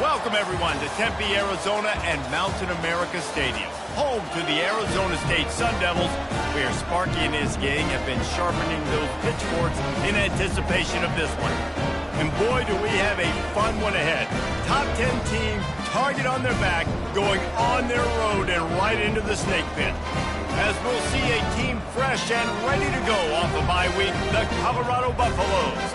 Welcome, everyone, to Tempe, Arizona and Mountain America Stadium, home to the Arizona State Sun Devils, where Sparky and his gang have been sharpening those pitchforks in anticipation of this one. And boy, do we have a fun one ahead. Top 10 team, target on their back, going on their road and right into the snake pit. As we'll see a team fresh and ready to go off the bye week, the Colorado Buffaloes,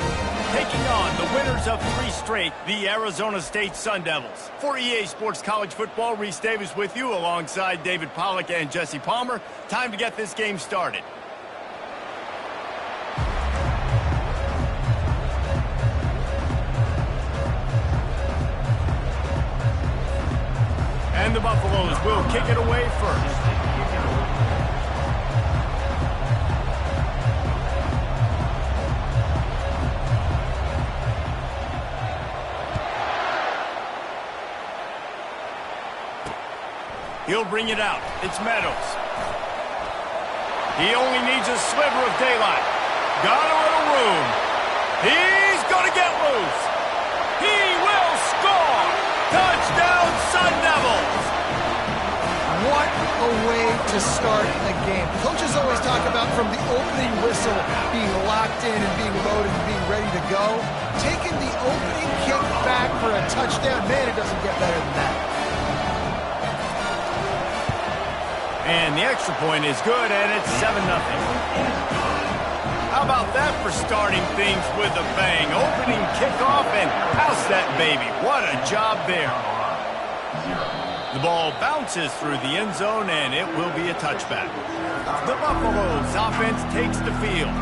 taking on the winners of 3 straight, the Arizona State Sun Devils. For EA Sports College Football, Reese Davis with you alongside David Pollack and Jesse Palmer. Time to get this game started. And the Buffaloes will kick it away first. He'll bring it out. It's Meadows. He only needs a sliver of daylight. Got a little room. He's going to get loose. He will score. Touchdown, Sun Devils. What a way to start a game. Coaches always talk about from the opening whistle being locked in and being loaded and being ready to go. Taking the opening kick back for a touchdown, man, it doesn't get better than that. And the extra point is good, and it's 7-0. How about that for starting things with a bang? Opening kickoff and house that baby. What a job there. The ball bounces through the end zone, and it will be a touchback. The Buffaloes offense takes the field.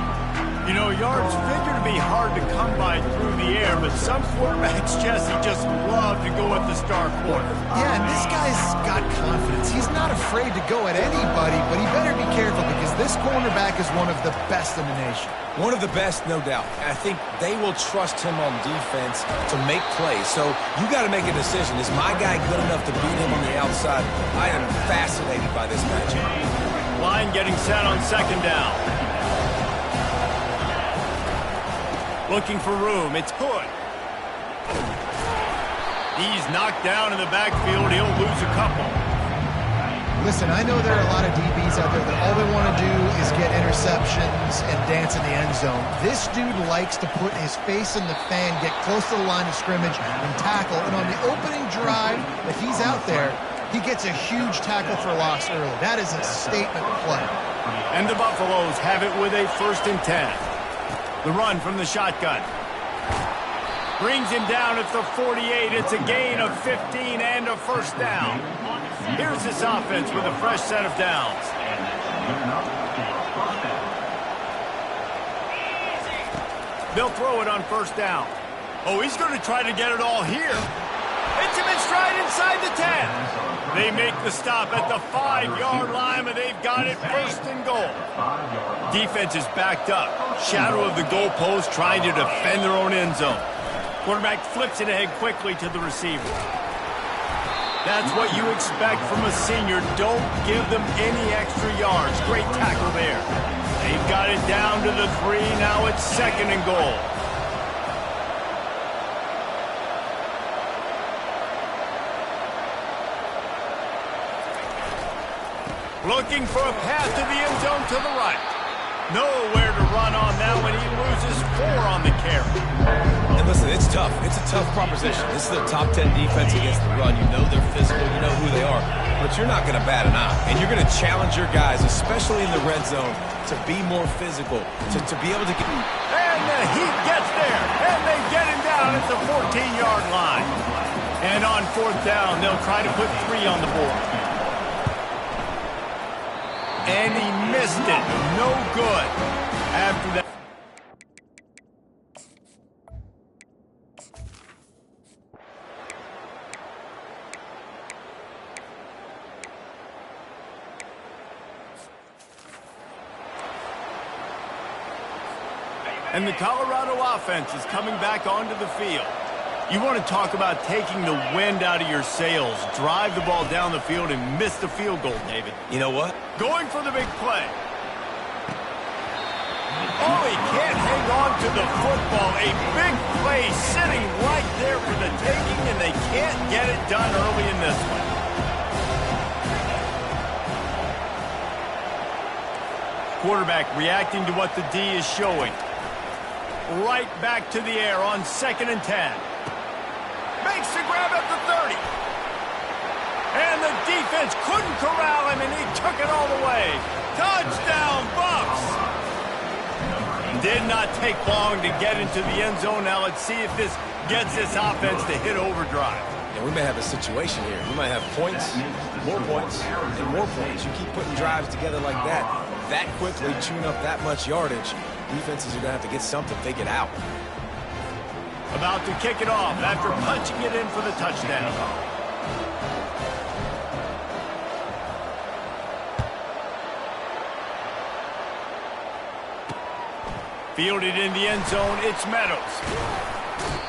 You know, yards figure to be hard to come by through the air, but some quarterbacks, Jesse, just love to go at the star quarter. Yeah, and this guy's got confidence. He's not afraid to go at anybody, but he better be careful because this cornerback is one of the best in the nation. One of the best, no doubt. I think they will trust him on defense to make plays. So you got to make a decision. Is my guy good enough to beat him on the outside? I am fascinated by this matchup. Line getting set on second down. Looking for room. It's Hood. He's knocked down in the backfield. He'll lose a couple. Listen, I know there are a lot of DBs out there that all they want to do is get interceptions and dance in the end zone. This dude likes to put his face in the fan, get close to the line of scrimmage, and tackle. And on the opening drive, if he's out there, he gets a huge tackle for loss early. That is a statement play. And the Buffaloes have it with a 1st and 10. The run from the shotgun. Brings him down at the 48. It's a gain of 15 and a 1st down. Here's this offense with a fresh set of downs. They'll throw it on 1st down. Oh, he's going to try to get it all here. Hits him in stride inside the 10. They make the stop at the 5-yard line, but they've got it 1st and goal. Defense is backed up. Shadow of the goalpost trying to defend their own end zone. Quarterback flips it ahead quickly to the receiver. That's what you expect from a senior. Don't give them any extra yards. Great tackle there. They've got it down to the 3. Now it's 2nd and goal. Looking for a path to the end zone to the right. Nowhere to run on that one. He loses 4 on the carry. And listen, it's tough. It's a tough proposition. This is a top 10 defense against the run. You know they're physical. You know who they are. But you're not going to bat an eye. And you're going to challenge your guys, especially in the red zone, to be more physical, to be able to get... And the heat gets there. And they get him down at the 14-yard line. And on 4th down, they'll try to put 3 on the board. And he missed it. No good. After that. And the Colorado offense is coming back onto the field. You want to talk about taking the wind out of your sails. Drive the ball down the field and miss the field goal, David. You know what? Going for the big play. Oh, he can't hang on to the football. A big play sitting right there for the taking, and they can't get it done early in this one. Quarterback reacting to what the D is showing. Right back to the air on 2nd and 10. Makes the grab at the 30. And the defense couldn't corral him, and he took it all the way. Touchdown, Bucks! Did not take long to get into the end zone. Now let's see if this gets this offense to hit overdrive. Yeah, we may have a situation here. We might have points, and more points. You keep putting drives together like that quickly, chewing up that much yardage. Defenses are going to have to get something, take it out. About to kick it off after punching it in for the touchdown. Fielded in the end zone, it's Meadows.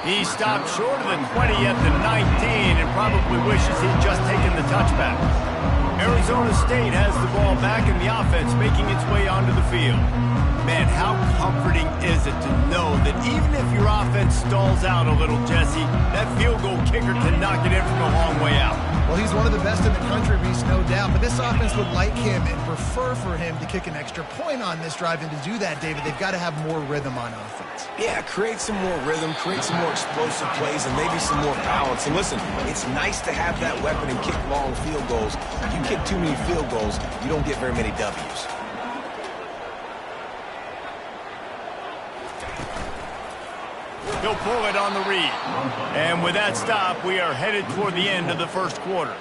He stopped short of the 20 at the 19 and probably wishes he'd just taken the touchback. Arizona State has the ball back in the offense, making its way onto the field. Man, how comforting is it to know that even if your offense stalls out a little, Jesse, that field goal kicker can knock it in from a long way out. Well, he's one of the best in the country, Reese, no doubt. But this offense would like him and prefer for him to kick an extra point on this drive. And to do that, David, they've got to have more rhythm on offense. Yeah, create some more rhythm, create some more explosive plays, and maybe some more balance. And listen, it's nice to have that weapon and kick long field goals. If you kick too many field goals, you don't get very many W's. He'll pull it on the read. And with that stop, we are headed toward the end of the first quarter.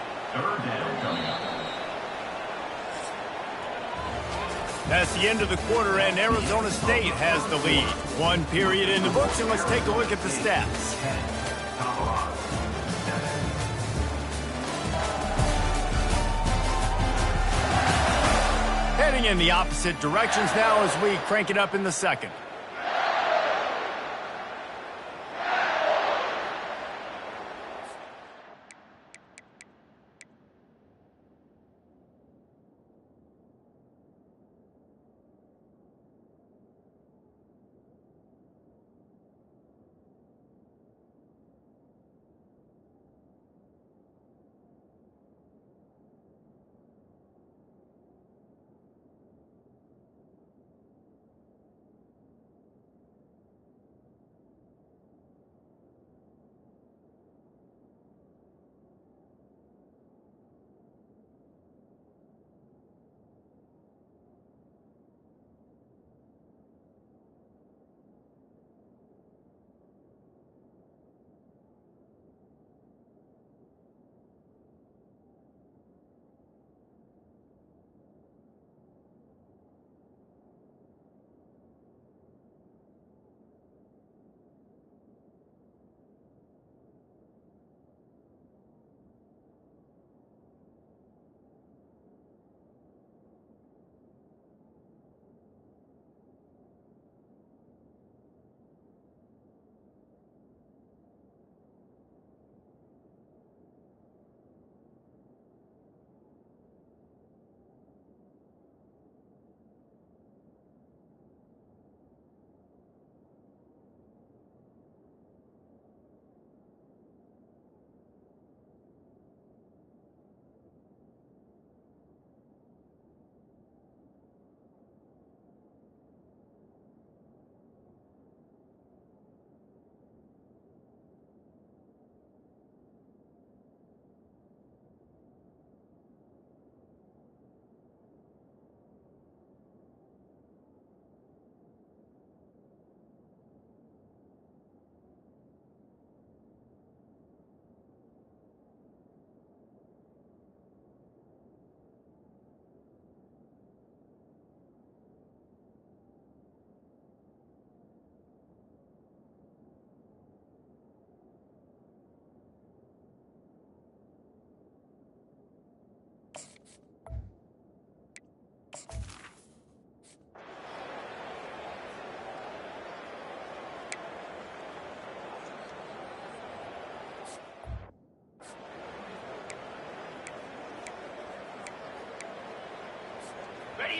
That's the end of the quarter, and Arizona State has the lead. One period in the books, and let's take a look at the stats. Heading in the opposite directions now as we crank it up in the second.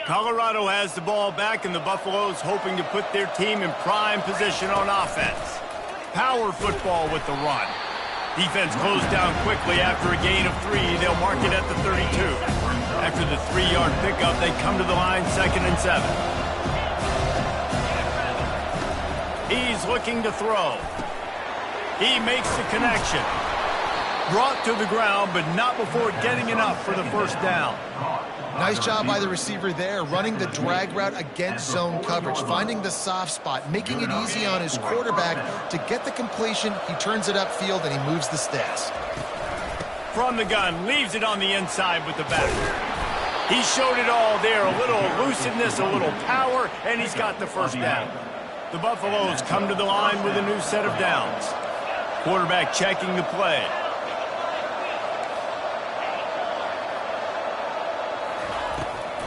Colorado has the ball back, and the Buffaloes hoping to put their team in prime position on offense. Power football with the run. Defense closed down quickly after a gain of 3. They'll mark it at the 32. After the 3-yard pickup, they come to the line 2nd and 7. He's looking to throw. He makes the connection. Brought to the ground, but not before getting enough for the first down. Nice job by the receiver there, running the drag route against zone coverage, finding the soft spot, making it easy on his quarterback to get the completion. He turns it upfield, and he moves the sticks. From the gun, leaves it on the inside with the back. He showed it all there, a little elusiveness, a little power, and he's got the first down. The Buffaloes come to the line with a new set of downs. Quarterback checking the play.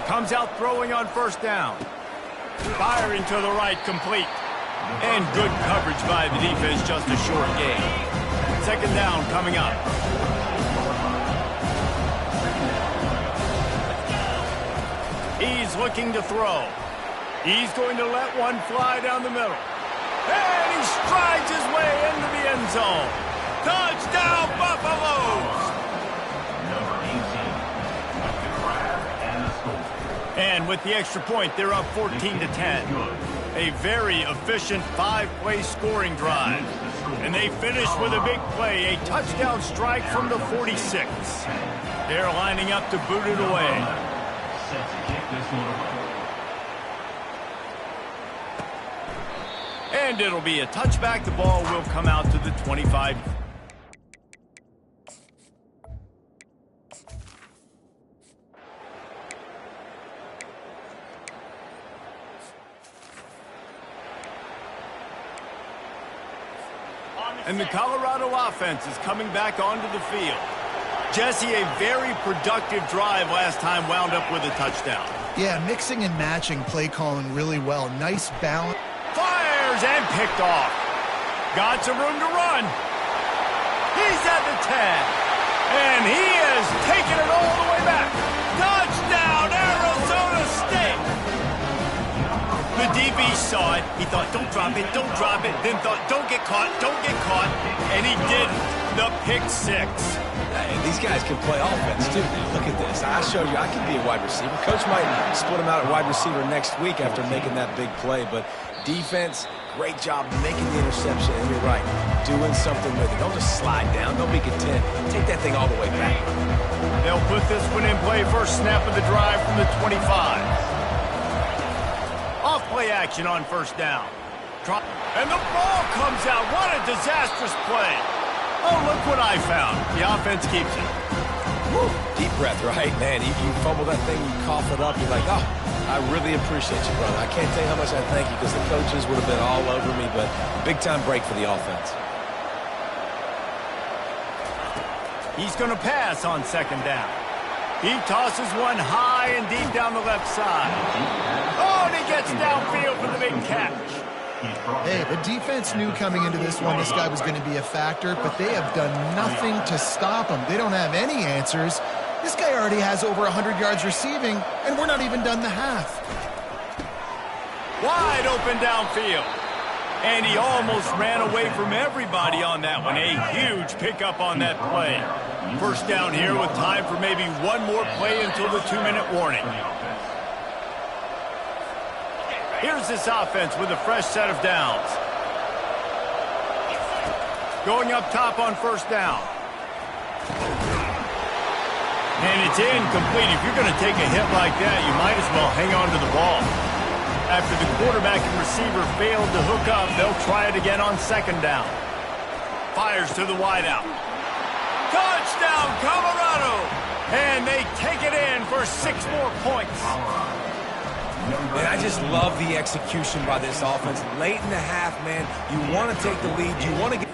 Comes out throwing on first down. Firing to the right, complete. And good coverage by the defense, just a short gain. 2nd down coming up. He's looking to throw. He's going to let one fly down the middle. And he strides his way into the end zone. Touchdown, Buffaloes! And with the extra point, they're up 14-10. A very efficient 5-play scoring drive. And they finish with a big play, a touchdown strike from the 46. They're lining up to boot it away. And it'll be a touchback. The ball will come out to the 25. And the Colorado offense is coming back onto the field. Jesse, a very productive drive last time wound up with a touchdown. Yeah, mixing and matching play calling really well. Nice balance. Fires and picked off. Got some room to run. He's at the 10. And he is taking it all the way back. Touchdown, Arizona State. The DB saw it. He thought, don't drop it, don't drop it. Then thought, don't get caught, don't get caught. And he didn't. The pick 6. And these guys can play offense, too. Now, look at this. I showed you I can be a wide receiver. Coach might split him out at wide receiver next week after making that big play. But defense, great job making the interception. And you're right, doing something with it. Don't just slide down. Don't be content. Take that thing all the way back. They'll put this one in play. First snap of the drive from the 25. Off play action on first down. And the ball comes out. What a disastrous play. Oh, look what I found. The offense keeps it. Woo. Deep breath, right? Man, you fumble that thing, you cough it up, you're like, oh, I really appreciate you, brother. I can't tell you how much I thank you because the coaches would have been all over me, but big-time break for the offense. He's going to pass on 2nd down. He tosses one high and deep down the left side. Oh, and he gets downfield for the big catch. Hey, the defense knew coming into this one this guy was going to be a factor, but they have done nothing to stop him. They don't have any answers. This guy already has over 100 yards receiving, and we're not even done the half. Wide open downfield. And he almost ran away from everybody on that one. A huge pickup on that play. First down here with time for maybe one more play until the 2-minute warning. Here's this offense with a fresh set of downs. Going up top on first down. And it's incomplete. If you're going to take a hit like that, you might as well hang on to the ball. After the quarterback and receiver failed to hook up, they'll try it again on 2nd down. Fires to the wideout. Touchdown, Colorado! And they take it in for 6 more points. And I just love the execution by this offense. Late in the half, man, you want to take the lead. You want to get...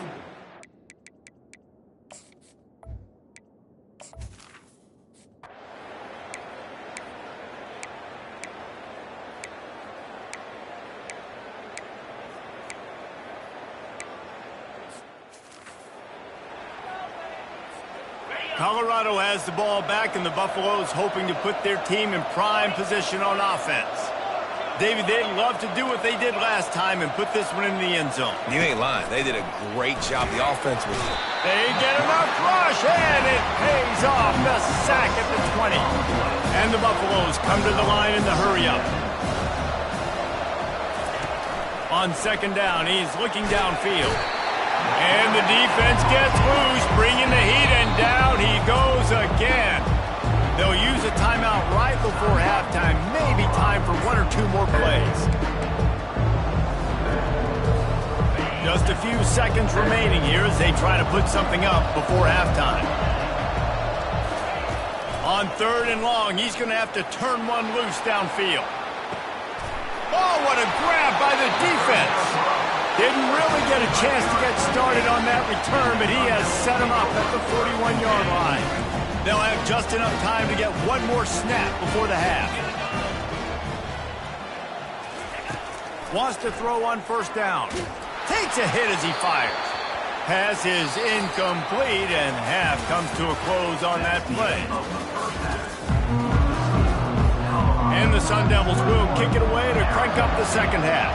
Colorado has the ball back, and the Buffaloes hoping to put their team in prime position on offense. David, they'd love to do what they did last time and put this one in the end zone. You ain't lying. They did a great job. The offense was... They get enough rush, and it pays off. The sack at the 20. And the Buffaloes come to the line in the hurry-up. On second down, he's looking downfield. And the defense gets loose, bringing the heat, and down he goes again. They'll use a timeout right before halftime. Maybe time for one or two more plays. Just a few seconds remaining here as they try to put something up before halftime. On third and long, he's going to have to turn one loose downfield. Oh, what a grab by the defense. Didn't really get a chance to get started on that return, but he has set him up at the 41-yard line. They'll have just enough time to get one more snap before the half. Wants to throw on first down. Takes a hit as he fires. Pass is incomplete, and half comes to a close on that play. And the Sun Devils will kick it away to crank up the second half.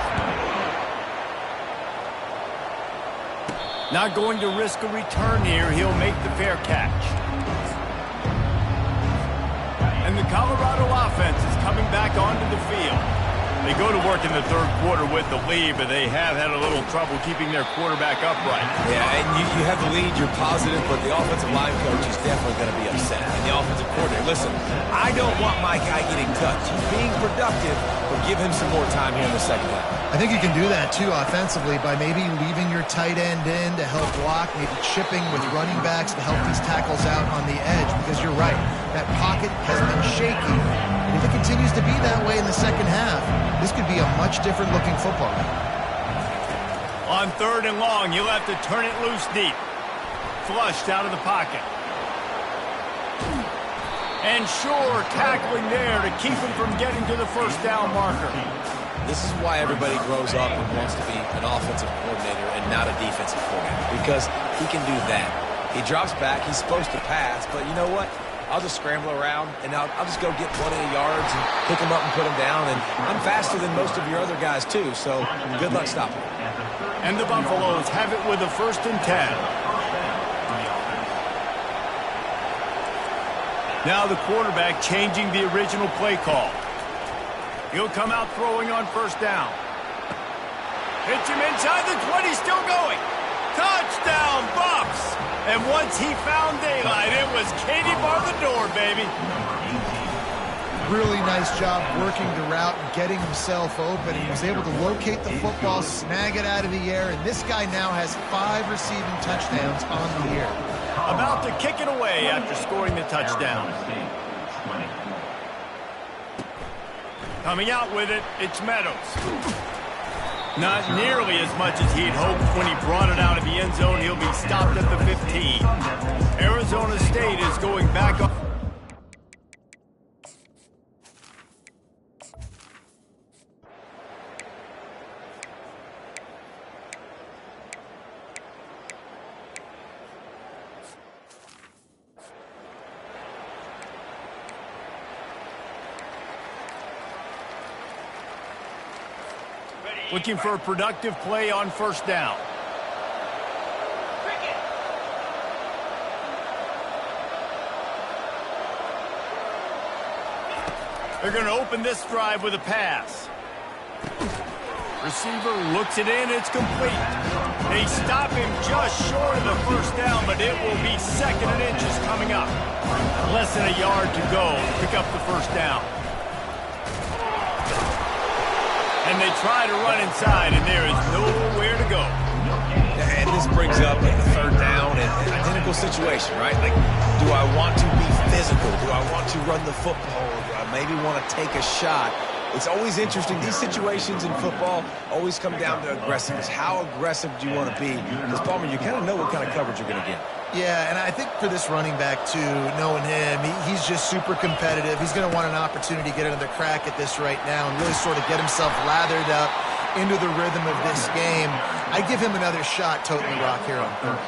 Not going to risk a return here. He'll make the fair catch. And the Colorado offense is coming back onto the field. They go to work in the third quarter with the lead, but they have had a little trouble keeping their quarterback upright. Yeah, and you have the lead, you're positive, but the offensive line coach is definitely going to be upset. And the offensive coordinator, listen, I don't want my guy getting touched. He's being productive, but give him some more time here in the second half. I think you can do that, too, offensively, by maybe leaving your tight end in to help block, maybe chipping with running backs to help these tackles out on the edge, because you're right, that pocket has been shaky. And if it continues to be that way in the second half, this could be a much different looking football game. On third and long, you'll have to turn it loose deep. Flushed out of the pocket. And sure, tackling there to keep him from getting to the first down marker. This is why everybody grows up and wants to be an offensive coordinator and not a defensive coordinator, because he can do that. He drops back, he's supposed to pass, but you know what? I'll just scramble around, and I'll just go get 20 yards and pick him up and put him down. And I'm faster than most of your other guys, too, so good luck stopping. And the Buffaloes have it with a 1st and 10. Now the quarterback changing the original play call. He'll come out throwing on first down. Hits him inside the 20, still going. Touchdown, Buffs! And once he found daylight, it was Katie bar the door, baby. Really nice job working the route and getting himself open. He was able to locate the football, snag it out of the air, and this guy now has 5 receiving touchdowns on the year. About to kick it away after scoring the touchdown. Coming out with it, it's Meadows. Not nearly as much as he'd hoped when he brought it out of the end zone. He'll be stopped at the 15. Arizona State is going back up. Looking for a productive play on first down. They're going to open this drive with a pass. Receiver looks it in, it's complete. They stop him just short of the first down, but it will be 2nd and inches coming up. Less than a yard to go to pick up the first down. And they try to run inside, and there is nowhere to go. And this brings up a 3rd down and an identical situation, right? Like, do I want to be physical? Do I want to run the football? Do I maybe want to take a shot? It's always interesting. These situations in football always come down to aggressiveness. How aggressive do you want to be? Because, Palmer, you kind of know what kind of coverage you're going to get. Yeah, and I think for this running back, too, knowing him, he's just super competitive. He's going to want an opportunity to get another crack at this right now and really sort of get himself lathered up into the rhythm of this game. I give him another shot toting the rock here on 13.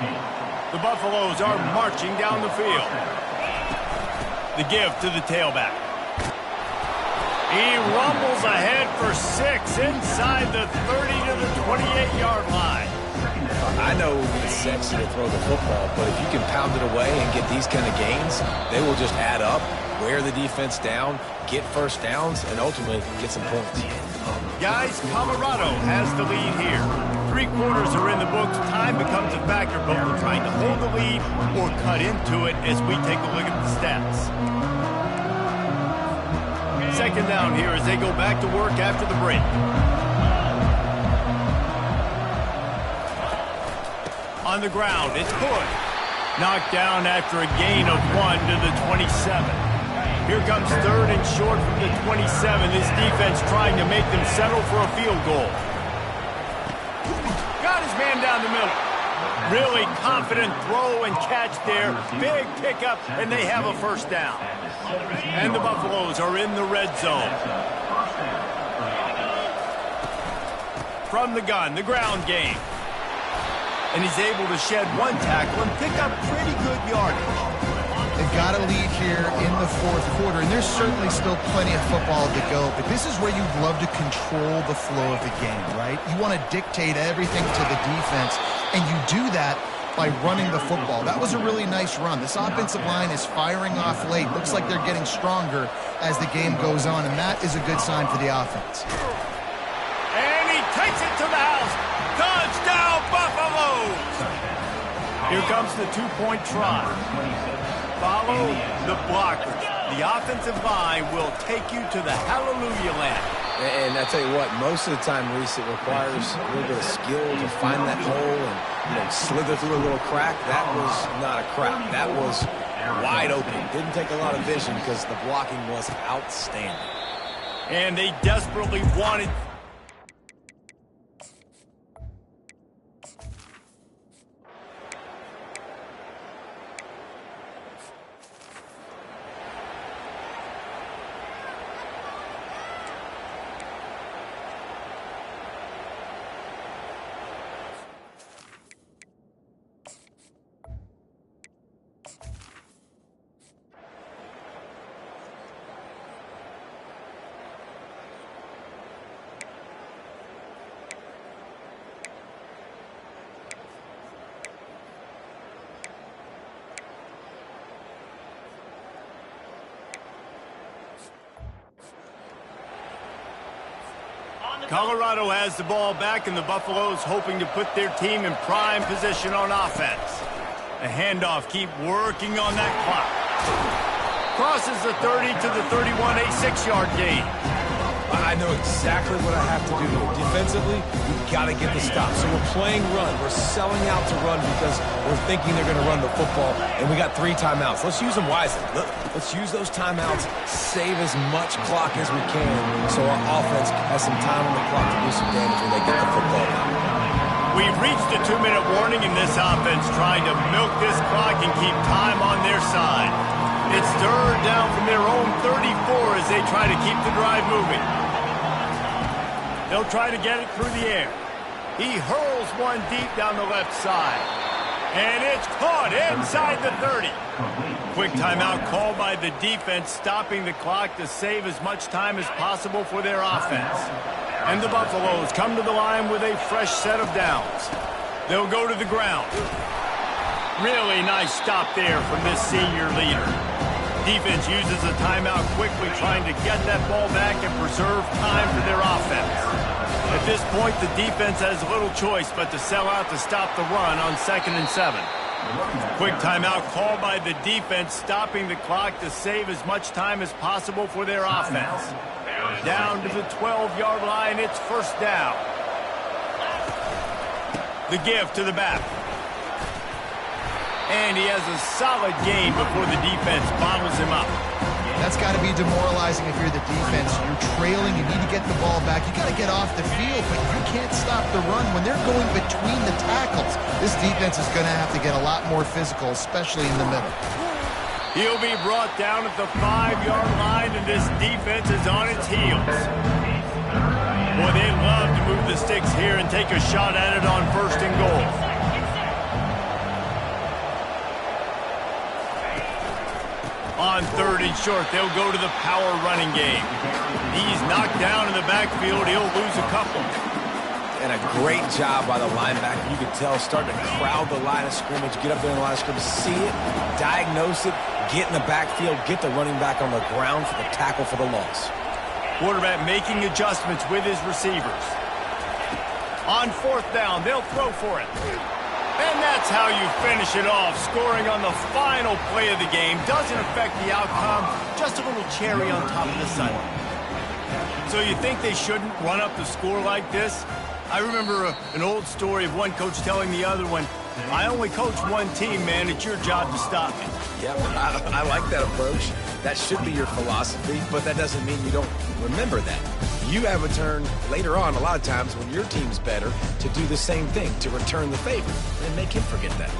The Buffaloes are marching down the field. The give to the tailback. He rumbles ahead for 6 inside the 30 to the 28-yard line. I know it's sexy to throw the football, but if you can pound it away and get these kind of gains, they will just add up, wear the defense down, get first downs, and ultimately get some points. Guys, Colorado has the lead here. 3 quarters are in the books. Time becomes a factor, but we're trying to hold the lead or cut into it as we take a look at the stats. Second down here as they go back to work after the break. On the ground, it's Hood. Knocked down after a gain of 1 to the 27. Here comes third and short from the 27. This defense trying to make them settle for a field goal. Got his man down the middle. Really confident throw and catch there. Big pickup, and they have a first down. And the Buffaloes are in the red zone. From the gun, the ground game. And he's able to shed 1 tackle and pick up pretty good yardage. They've got a lead here in the fourth quarter, and there's certainly still plenty of football to go, but this is where you'd love to control the flow of the game, right? You want to dictate everything to the defense, and you do that by running the football. That was a really nice run. This offensive line is firing off late. Looks like they're getting stronger as the game goes on, and that is a good sign for the offense. And he takes it to the house. Touchdown, Buffaloes! Here comes the 2-point try. Follow the blockers. The offensive line will take you to the hallelujah land. And I tell you what, most of the time, Reese, it requires a little bit of skill to find that hole and slither through a little crack. That was not a crack. That was wide open. Didn't take a lot of vision because the blocking was outstanding. And they desperately wanted... Colorado has the ball back, and the Buffaloes hoping to put their team in prime position on offense. The handoff, keep working on that clock. Crosses the 30 to the 31, a 6-yard gain. I know exactly what I have to do here. Defensively, we've got to get the stop. So we're playing run. We're selling out to run because we're thinking they're going to run the football, and we got 3 timeouts. Let's use them wisely. Let's use those timeouts, save as much clock as we can so our offense has some time on the clock to do some damage when they get the football out. We've reached the 2-minute warning, and this offense trying to milk this clock and keep time on their side. It's third down from their own 34 as they try to keep the drive moving. They'll try to get it through the air. He hurls one deep down the left side. And it's caught inside the 30. Quick timeout called by the defense, stopping the clock to save as much time as possible for their offense. And the Buffaloes come to the line with a fresh set of downs. They'll go to the ground. Really nice stop there from this senior leader. Defense uses a timeout quickly, trying to get that ball back and preserve time for their offense. At this point, the defense has little choice but to sell out to stop the run on 2nd and 7. Quick timeout called by the defense, stopping the clock to save as much time as possible for their offense. Down to the 12-yard line, it's first down. The give to the back. And he has a solid gain before the defense bottles him up. That's got to be demoralizing if you're the defense. You're trailing, you need to get the ball back. You got to get off the field, but you can't stop the run when they're going between the tackles. This defense is going to have to get a lot more physical, especially in the middle. He'll be brought down at the 5-yard line, and this defense is on its heels. Boy, they love to move the sticks here and take a shot at it on 1st and goal. On 3rd and short, they'll go to the power running game. He's knocked down in the backfield. He'll lose a couple. And a great job by the linebacker. You can tell, starting to crowd the line of scrimmage, get up there in the line of scrimmage, see it, diagnose it, get in the backfield, get the running back on the ground for the tackle for the loss. Quarterback making adjustments with his receivers. On 4th down, they'll throw for it. And that's how you finish it off. Scoring on the final play of the game doesn't affect the outcome. Just a little cherry on top of the sundae. So you think they shouldn't run up the score like this? I remember an old story of one coach telling the other one, I only coach one team, man. It's your job to stop me. Yeah, I like that approach. That should be your philosophy, but that doesn't mean you don't remember that. You have a turn later on, a lot of times, when your team's better, to do the same thing, to return the favor, and make him forget that.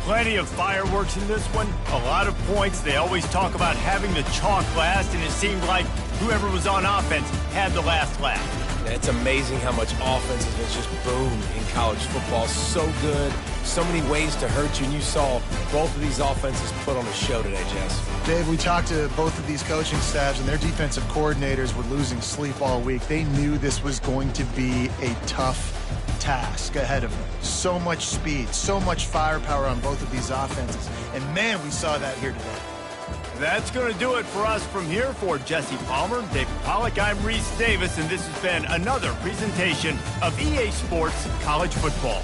Plenty of fireworks in this one. A lot of points. They always talk about having the chalk last, and it seemed like whoever was on offense had the last laugh. It's amazing how much offense has just boomed in college football. So good, so many ways to hurt you, and you saw both of these offenses put on a show today, Jess. Dave, we talked to both of these coaching staffs, and their defensive coordinators were losing sleep all week. They knew this was going to be a tough task ahead of them. So much speed, so much firepower on both of these offenses. And, man, we saw that here today. That's going to do it for us from here. For Jesse Palmer, David Pollack, I'm Reese Davis, and this has been another presentation of EA Sports College Football.